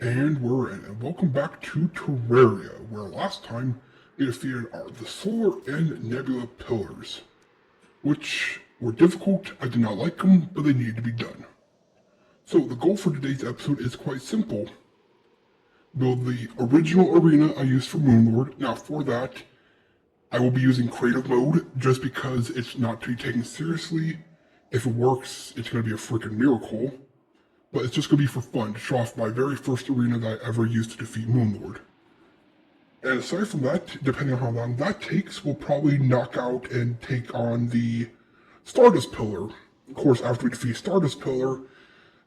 And we're in, and welcome back to Terraria, where last time we defeated the Solar and Nebula pillars, which were difficult. I did not like them, but they needed to be done. So the goal for today's episode is quite simple. Build the original arena I used for Moonlord. Now for that, I will be using creative mode just because it's not to be taken seriously. If it works, it's going to be a freaking miracle. But it's just going to be for fun to show off my very first arena that I ever used to defeat Moonlord. And aside from that, depending on how long that takes, we'll probably knock out and take on the Stardust Pillar. Of course, after we defeat Stardust Pillar,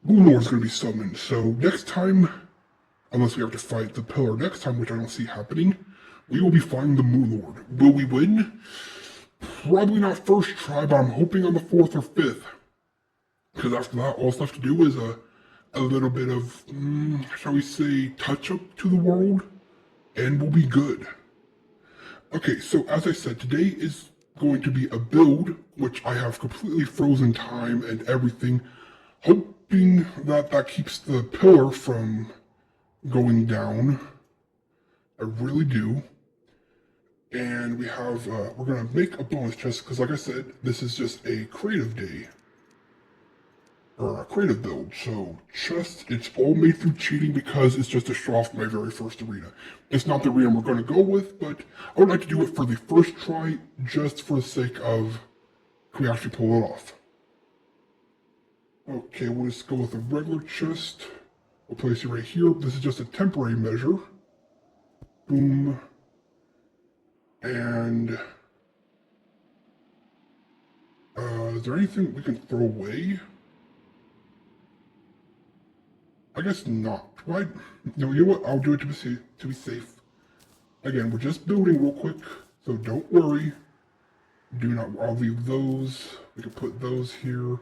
Moonlord's going to be summoned. So next time, unless we have to fight the Pillar next time, which I don't see happening, we will be fighting the Moonlord. Will we win? Probably not first try, but I'm hoping on the 4th or 5th. Because after that, all that's left to do is a little bit of, shall we say, touch-up to the world, and we'll be good. Okay, so as I said, today is going to be a build, which I have completely frozen time and everything, hoping that that keeps the pillar from going down. I really do. And we have, we're gonna make a bonus chest, because like I said, this is just a creative day. Or a creative build, so just, it's all made through cheating because it's just to show off my very first arena. It's not the arena we're going to go with, but I would like to do it for the first try, just for the sake of, can we actually pull it off? Okay, we'll just go with a regular chest. We'll place it right here. This is just a temporary measure. Boom. And, is there anything we can throw away? I guess not. Why? No, you know what? I'll do it to be safe. Again, we're just building real quick, so don't worry. Do not. I'll leave those. We can put those here.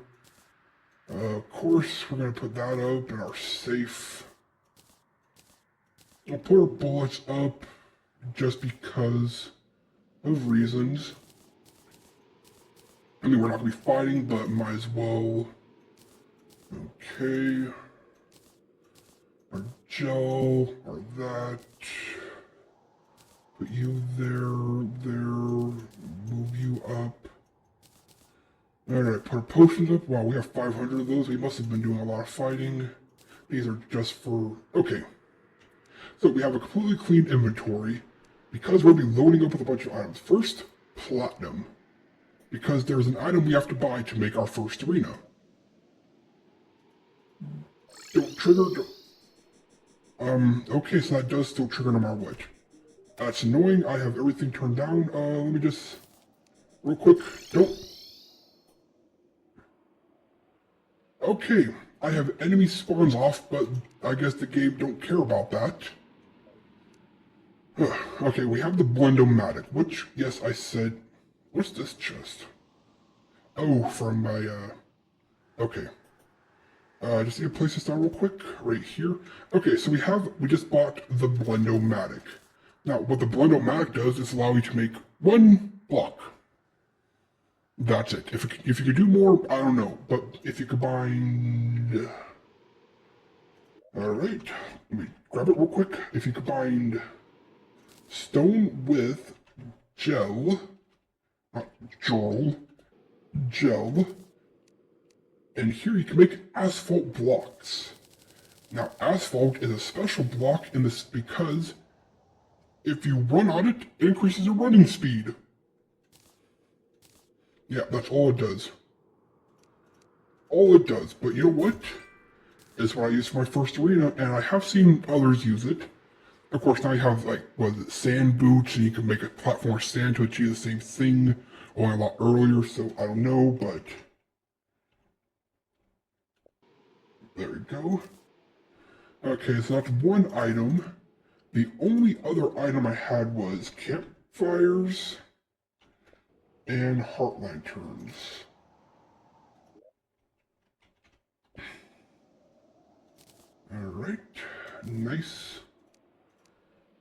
Of course, we're gonna put that up in our safe. I'll put our bullets up just because of reasons. I mean, we're not gonna be fighting, but might as well. Okay. Our gel, or that. Put you there, move you up. Alright, put our potions up. Wow, we have 500 of those. We must have been doing a lot of fighting. These are just for... Okay. So we have a completely clean inventory because we'll be loading up with a bunch of items. First, platinum. Because there's an item we have to buy to make our first arena. Don't trigger... okay, so that does still trigger no matter what. That's annoying. I have everything turned down. Let me just... Real quick. Don't... Okay, I have enemy spawns off, but I guess the game don't care about that. Okay, we have the Blendomatic, which, yes, I said... What's this chest? Oh, from my, okay. Just need to place this down real quick, right here. Okay, so we just bought the Blendomatic. Now, what the Blendomatic does is allow you to make one block. That's it. If you could do more, I don't know. But if you combine... Alright, let me grab it real quick. If you combine stone with gel, not gel, and here you can make asphalt blocks. Now, asphalt is a special block in this because if you run on it, it increases your running speed. Yeah, that's all it does. All it does. But you know what? It's what I used for my first arena, and I have seen others use it. Of course, now you have, like, what is it, sand boots, and you can make a platform of sand to achieve the same thing, only a lot earlier, so I don't know, but... There we go. Okay, so that's one item. The only other item I had was campfires and heart lanterns. Alright, nice.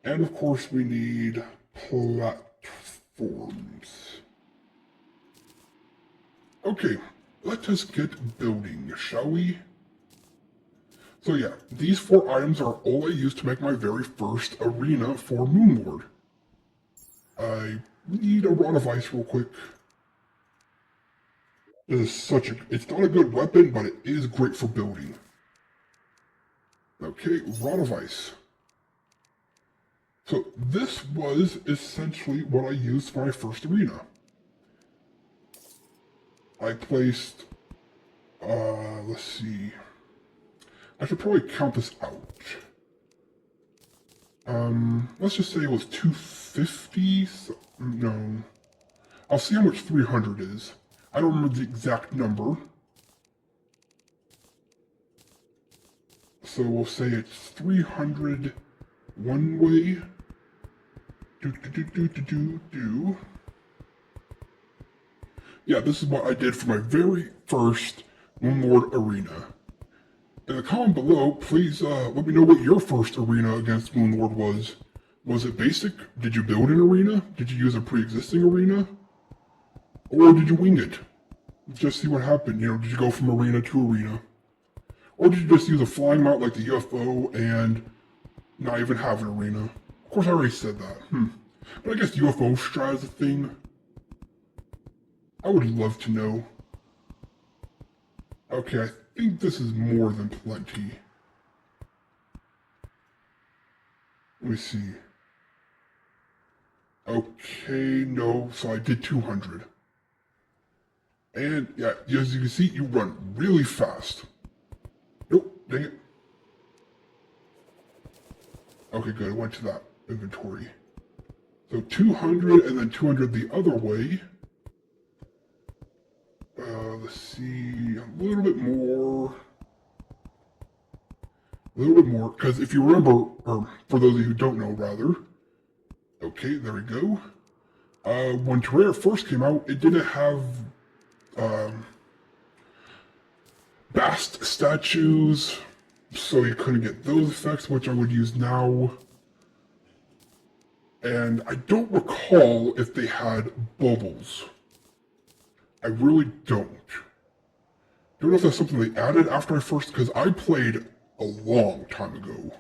And of course we need platforms. Okay, let us get building, shall we? So yeah, these 4 items are all I used to make my very first arena for Moonlord. I need a Rod of Ice real quick. It's not a good weapon, but it is great for building. Okay, Rod of Ice. So this was essentially what I used for my first arena. I placed, let's see. I should probably count this out. Let's just say it was 250. No. I'll see how much 300 is. I don't remember the exact number. So we'll say it's 300 one way. Yeah, this is what I did for my very first Moonlord arena. In the comment below, please let me know what your first arena against Moonlord was. Was it basic? Did you build an arena? Did you use a pre-existing arena? Or did you wing it? Just see what happened, you know, did you go from arena to arena? Or did you just use a flying mount like the UFO and not even have an arena? Of course I already said that, But I guess UFO strat is a thing. I would love to know. Okay, I think this is more than plenty. Let me see. Okay, no, so I did 200. And yeah, as you can see, you run really fast. Nope, dang it. Okay, good, I went to that inventory. So 200 and then 200 the other way. Let's see, a little bit more. Because if you remember, or for those of you who don't know, rather. Okay, there we go. When Terraria first came out, it didn't have Bast statues, so you couldn't get those effects, which I would use now. And I don't recall if they had bubbles. I really don't. Don't know if that's something they added after I first, because I played a long time ago.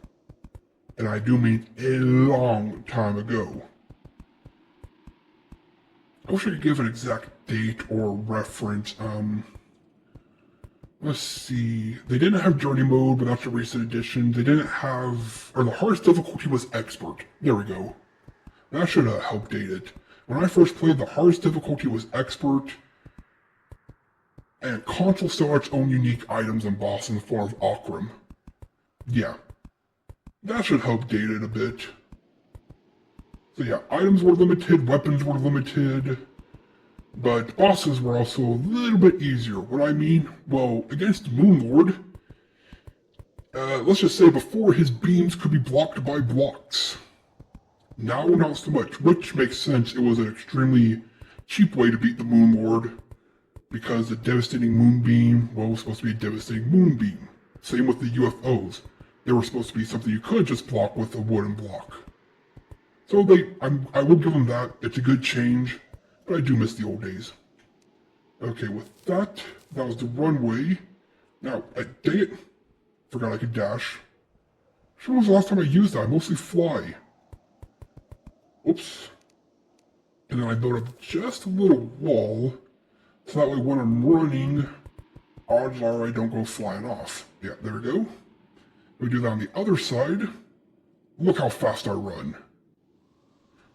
And I do mean a long time ago. I wish I could give an exact date or reference. Let's see. They didn't have Journey Mode, but that's a recent addition. They didn't have... Or the hardest difficulty was Expert. There we go. That should have helped date it. When I first played, the hardest difficulty was Expert. And console still had its own unique items and boss in the form of Akram. Yeah. That should help date it a bit. So yeah, items were limited, weapons were limited, but bosses were also a little bit easier. What I mean, well, against Moonlord, let's just say before his beams could be blocked by blocks. Now not so much, which makes sense. It was an extremely cheap way to beat the Moonlord, because the devastating moonbeam, well, was supposed to be a devastating moonbeam. Same with the UFOs. They were supposed to be something you could just block with a wooden block. So I will give them that. It's a good change, but I do miss the old days. Okay, with that, that was the runway. Now, dang it, forgot I could dash. When was the last time I used that? I mostly fly. Oops. And then I built up just a little wall, so that way when I'm running, odds are I don't go flying off. Yeah, there we go. We do that on the other side. Look how fast I run.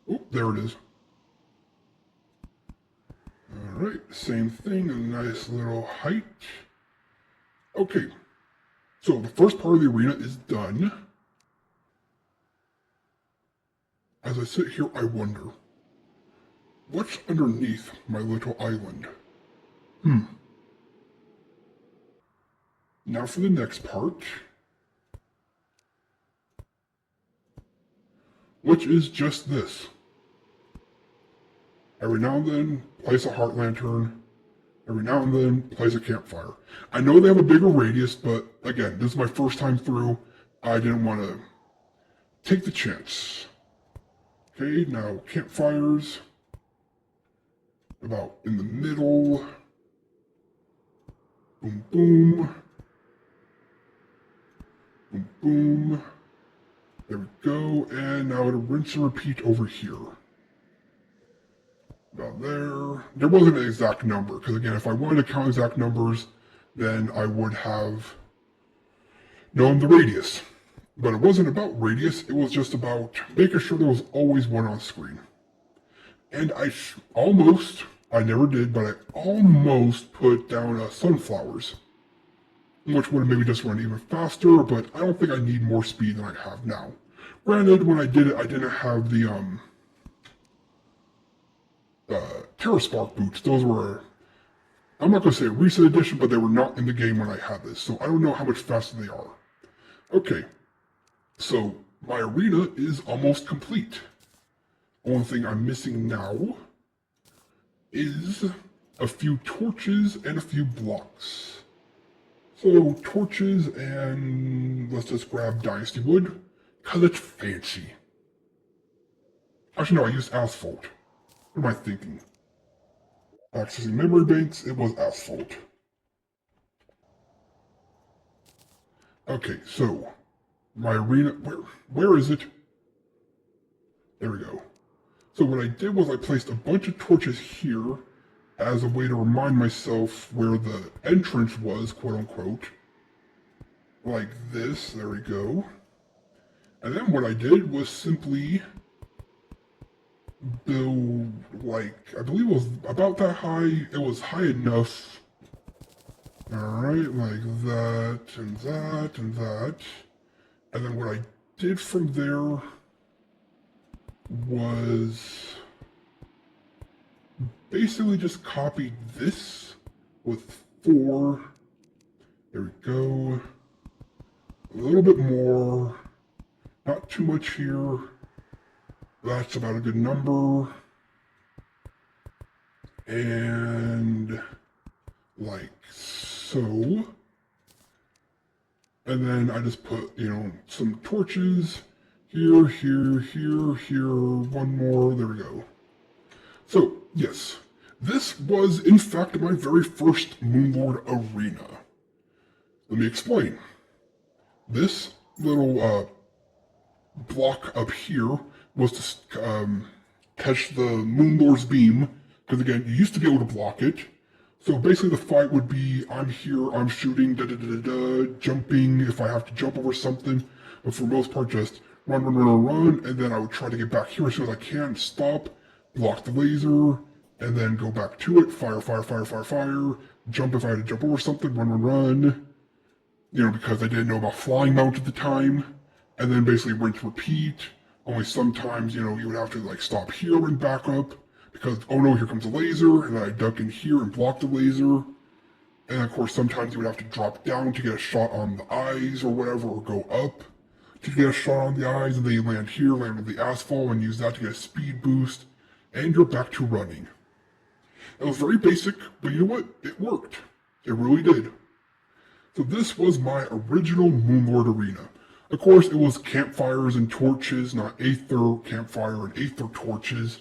Oh, there it is. Alright, same thing, a nice little height. Okay, so the first part of the arena is done. As I sit here, I wonder, what's underneath my little island? Now for the next part, which is just this. Every now and then, place a heart lantern. Every now and then, place a campfire. I know they have a bigger radius, but again, this is my first time through. I didn't want to take the chance. Okay, now campfires. About in the middle. Boom, boom. and now it'll rinse and repeat over here. About there. There wasn't an exact number, because again, if I wanted to count exact numbers, then I would have known the radius. But it wasn't about radius, it was just about making sure there was always one on screen. And I never did, but I almost put down sunflowers, which would have maybe just run even faster, but I don't think I need more speed than I have now. Granted, when I did it, I didn't have the TerraSpark boots. Those were, I'm not going to say a recent edition, but they were not in the game when I had this, so I don't know how much faster they are. Okay, so my arena is almost complete. Only thing I'm missing now is a few torches and a few blocks. So torches, and let's just grab Dynasty Wood, because it's fancy. Actually no, I used asphalt. What am I thinking? Accessing memory banks, it was asphalt. Okay, so my arena, where is it? There we go. So what I did was I placed a bunch of torches here as a way to remind myself where the entrance was, quote unquote. Like this, there we go. And then what I did was simply build, like, I believe it was about that high. It was high enough. Alright, like that, and that, and that. And then what I did from there was basically just copied this with 4. There we go. A little bit more. Not too much here. That's about a good number. And like so. And then I just put, some torches here, here, here, here, one more, there we go. So, yes, this was in fact my very first Moonlord arena. Let me explain. This little block up here was to catch the Moonlord's beam, because again, you used to be able to block it. So basically the fight would be, I'm here, I'm shooting, jumping if I have to jump over something, but for the most part just run, and then I would try to get back here as soon as I can, stop, block the laser, and then go back to it, fire, jump if I had to jump over something, run, because I didn't know about flying mount at the time, and then basically rinse, repeat. Only sometimes, you would have to like stop here and back up, because, oh no, here comes a laser, and then I duck in here and block the laser. And of course, sometimes you would have to drop down to get a shot on the eyes or whatever, or go up to get a shot on the eyes, and then you land here, land on the asphalt, and use that to get a speed boost, and you're back to running. It was very basic, but you know what? It worked. It really did. So this was my original Moonlord arena. Of course, it was campfires and torches, not Aether campfire and Aether torches.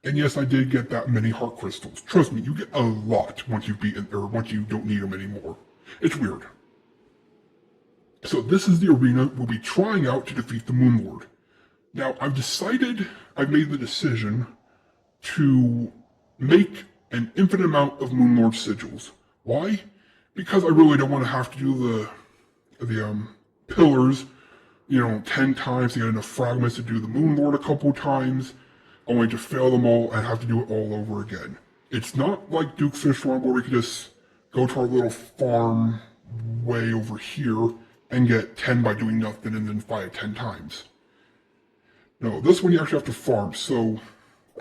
And yes, I did get that many heart crystals. Trust me, you get a lot once you've beaten, or once you don't need them anymore. It's weird. So this is the arena we'll be trying out to defeat the Moonlord. Now, I've made the decision to make an infinite amount of Moonlord sigils. Why? Because I really don't want to have to do the pillars, 10 times to get enough fragments to do the Moonlord a couple times, only to fail them all and have to do it all over again. It's not like Duke Fish Run where we could just go to our little farm way over here and get 10 by doing nothing and then fight it 10 times. No, this one you actually have to farm, so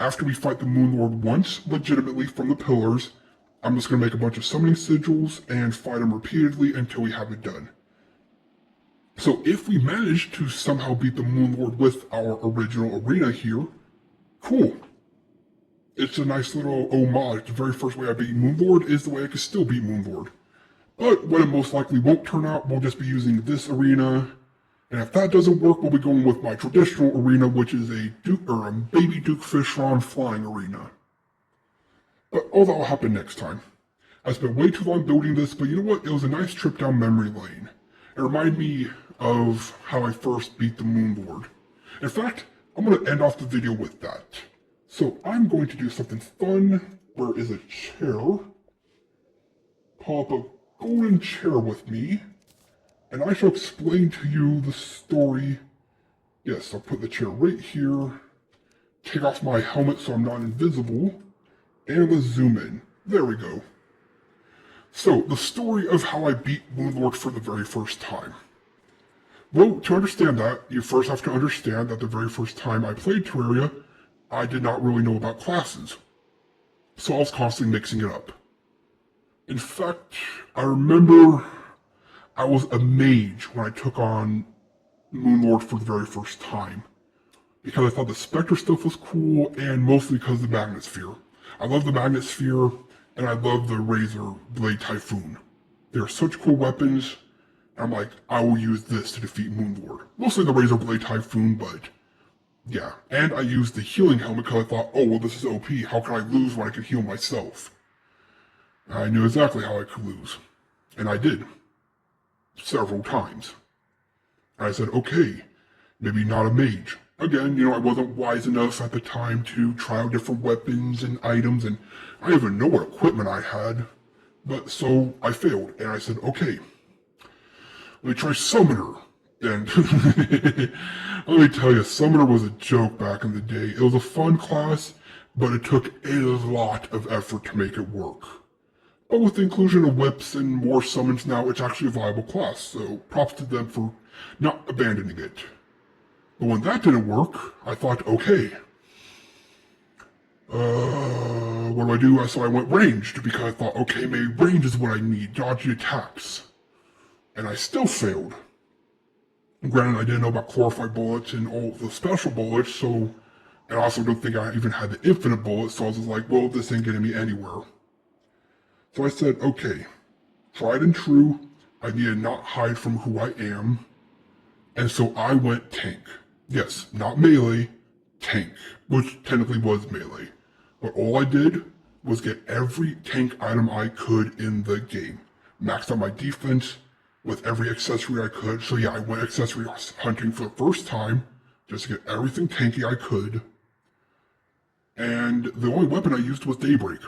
after we fight the Moonlord once, legitimately from the pillars, I'm just going to make a bunch of summoning sigils and fight them repeatedly until we have it done. So if we manage to somehow beat the Moonlord with our original arena here, cool. It's a nice little homage. The very first way I beat Moonlord is the way I could still beat Moonlord. But what it most likely won't turn out, we'll just be using this arena. And if that doesn't work, we'll be going with my traditional arena, which is a baby Duke Fishron flying arena. But all that will happen next time. I spent way too long building this, but you know what? It was a nice trip down memory lane. It reminded me of how I first beat the Moonlord. In fact, I'm going to end off the video with that. So I'm going to do something fun. Where is a chair? Pull up a golden chair with me, and I shall explain to you the story. Yes, I'll put the chair right here, take off my helmet so I'm not invisible, and let's zoom in. There we go. So, the story of how I beat Moonlord for the very first time. Well, to understand that, you first have to understand that the very first time I played Terraria, I did not really know about classes. So I was constantly mixing it up. In fact, I remember I was a mage when I took on Moonlord for the very first time. Because I thought the Spectre stuff was cool, and mostly because of the Magnet Sphere. I love the Magnet Sphere, and I love the Razor Blade Typhoon. They're such cool weapons. I'm like, I will use this to defeat Moonlord. Mostly the Razor Blade Typhoon, but yeah. And I used the healing helmet because I thought, oh, well, this is OP. How can I lose when I can heal myself? I knew exactly how I could lose. And I did. Several times. And I said, okay, maybe not a mage. Again, I wasn't wise enough at the time to try out different weapons and items, and I didn't even know what equipment I had. But so I failed, and I said, okay, let me try Summoner. And let me tell you, Summoner was a joke back in the day. It was a fun class, but it took a lot of effort to make it work. But with the inclusion of whips and more summons now, it's actually a viable class, so props to them for not abandoning it. But when that didn't work, I thought, okay, what do I do? So I went ranged, because I thought, okay, maybe range is what I need, dodgy attacks. And I still failed. Granted, I didn't know about glorified bullets and all the special bullets, and I also don't think I even had the infinite bullets, so I was just like, well, this ain't getting me anywhere. So I said, okay, tried and true, I need to not hide from who I am, and so I went tank. Yes, not melee, tank, which technically was melee. But all I did was get every tank item I could in the game. Maxed out my defense with every accessory I could. So yeah, I went accessory hunting for the first time, just to get everything tanky I could. And the only weapon I used was Daybreak.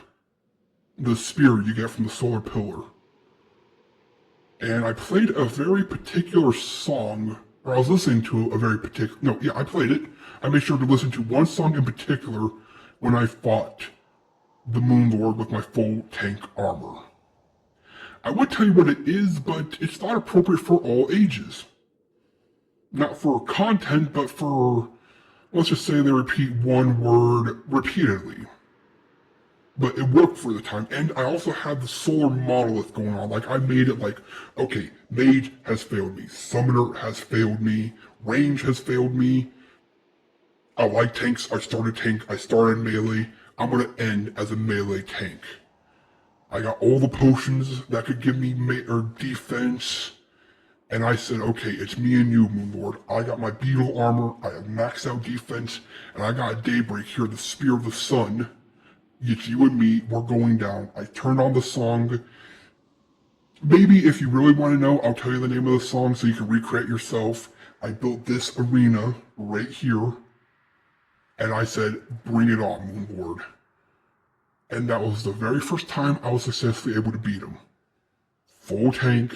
The spear you get from the solar pillar. And I played a very particular song, or I was listening to a very particular, no, yeah, I played it. I made sure to listen to one song in particular when I fought the Moonlord with my full tank armor. I would tell you what it is, but it's not appropriate for all ages. Not for content, but for, let's just say they repeat one word repeatedly. But it worked for the time, and I also had the solar monolith going on. Like, I made it like, okay, mage has failed me, summoner has failed me, range has failed me. I like tanks, I started melee, I'm gonna end as a melee tank. I got all the potions that could give me defense, and I said, okay, it's me and you, Moonlord. I got my beetle armor, I have maxed out defense, and I got a Daybreak here, the Spear of the Sun. It's you and me, we're going down. I turned on the song. Maybe if you really want to know, I'll tell you the name of the song so you can recreate yourself. I built this arena right here, and I said, bring it on, Moonlord. And that was the very first time I was successfully able to beat him. Full tank,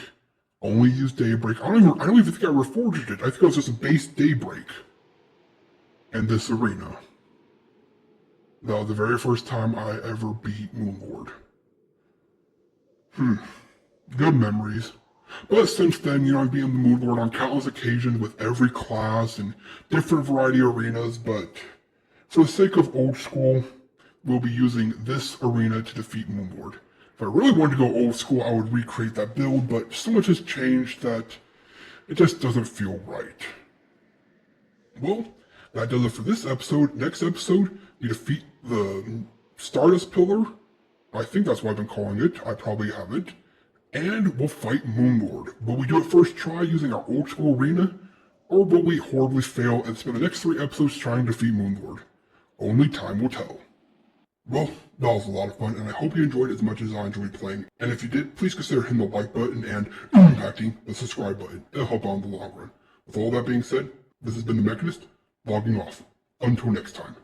only used Daybreak. I don't even think I reforged it. I think it was just a base Daybreak. And this arena. That was the very first time I ever beat Moonlord. Good memories. But since then, I've been the Moonlord on countless occasions with every class and different variety of arenas, but for the sake of old school, we'll be using this arena to defeat Moonlord. If I really wanted to go old school, I would recreate that build, but so much has changed that it just doesn't feel right. Well, that does it for this episode. Next episode, we defeat the Stardust Pillar. I think that's what I've been calling it. I probably haven't. And we'll fight Moonlord. Will we do it first try using our old school arena? Or will we horribly fail and spend the next 3 episodes trying to defeat Moonlord? Only time will tell. Well, that was a lot of fun, and I hope you enjoyed it as much as I enjoyed playing. And if you did, please consider hitting the like button and impacting the subscribe button. It'll help out in the long run. With all that being said, this has been TheMechanist, logging off. Until next time.